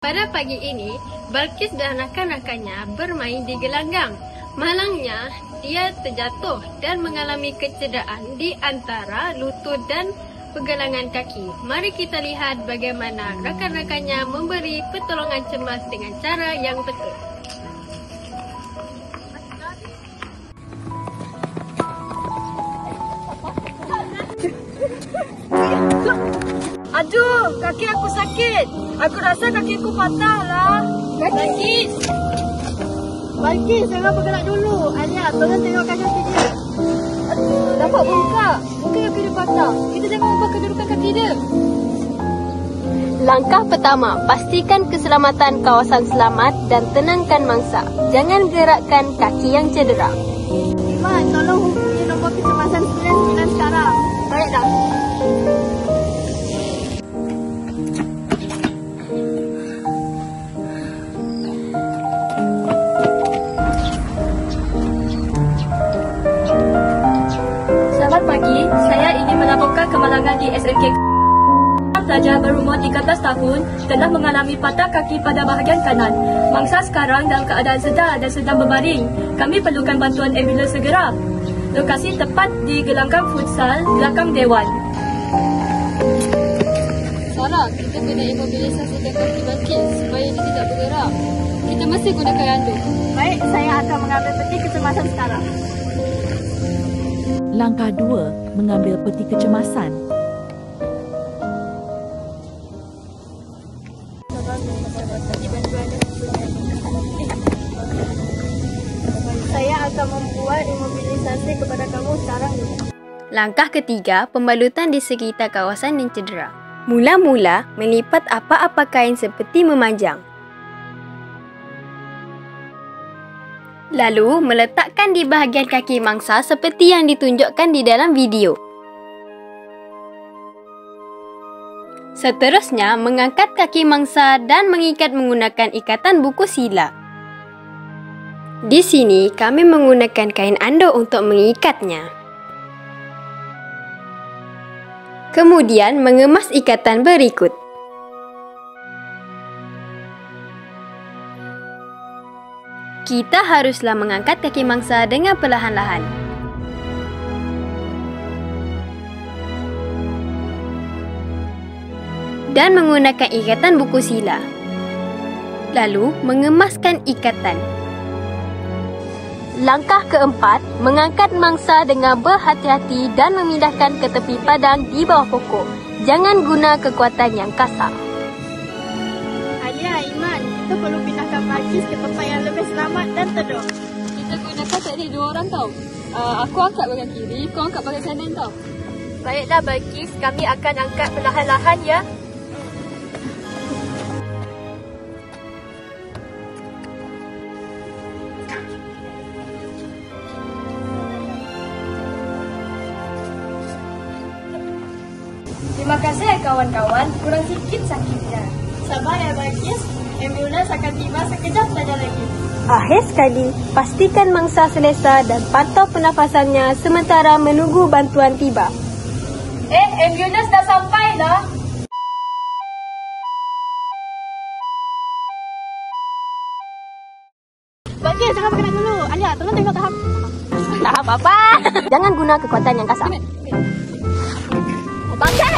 Pada pagi ini, Balkis dan rakan-rakannya bermain di gelanggang. Malangnya, dia terjatuh dan mengalami kecederaan di antara lutut dan pergelangan kaki. Mari kita lihat bagaimana rakan-rakannya memberi pertolongan cemas dengan cara yang betul. Aduh, kaki aku sakit. Aku rasa kaki aku patah lah. Balkis! Balkis, jangan bergerak dulu. Alia, tolong tengokkan kaki dia. Dapat buka. Mungkin kaki dia patah. Kita jangan ubah kedudukan kaki dia. Langkah pertama, pastikan keselamatan kawasan selamat dan tenangkan mangsa. Jangan gerakkan kaki yang cedera. Iman, tolong hubungi nombor kecemasan 99 sekarang. Baiklah. Selamat pagi, saya ingin melaporkan kemalangan di SMK. Pelajar berumur 13 tahun telah mengalami patah kaki pada bahagian kanan. Mangsa sekarang dalam keadaan sedar dan sedang berbaring. Kami perlukan bantuan ambulans segera. Lokasi tepat di gelanggang futsal belakang Dewan. Sarah, kita kena imobilisasikan kaki Balkis supaya dia tidak bergerak. Kita mesti gunakan randu. Baik, saya akan mengambil peti kecemasan sekarang. Langkah 2, mengambil peti kecemasan. Saya akan membuat imobilisasi kepada kamu sekarang juga. Langkah ketiga, pembalutan di sekitar kawasan yang cedera. Mula-mula, melipat apa-apa kain seperti memanjang. Lalu, meletakkan di bahagian kaki mangsa seperti yang ditunjukkan di dalam video. Seterusnya, mengangkat kaki mangsa dan mengikat menggunakan ikatan buku sila. Di sini, kami menggunakan kain anduk untuk mengikatnya. Kemudian, mengemas ikatan berikut. Kita haruslah mengangkat kaki mangsa dengan perlahan-lahan. Dan menggunakan ikatan buku sila. Lalu, mengemaskan ikatan. Langkah keempat, mengangkat mangsa dengan berhati-hati dan memindahkan ke tepi padang di bawah pokok. Jangan guna kekuatan yang kasar. Alia, Iman, kita perlu pindahkan Balkis ke tempat yang lebih selamat dan teduh. Kita gunakan teknik 2 orang tau. Aku angkat bahagian kiri, kau angkat bahagian kanan tau. Baiklah Balkis, kami akan angkat perlahan-lahan ya. Terima kasih ya kawan-kawan, kurang sikit sakitnya. Sabar ya Balkis, ambulans akan tiba sekejap saja lagi. Akhir sekali, pastikan mangsa selesa dan pantau pernafasannya sementara menunggu bantuan tiba. Ambulans dah sampai dah. Balkis, jangan bergerak dulu. Alia, tolong tengok tahap. Tak apa-apa. Jangan guna kekuatan yang kasar. Balkis!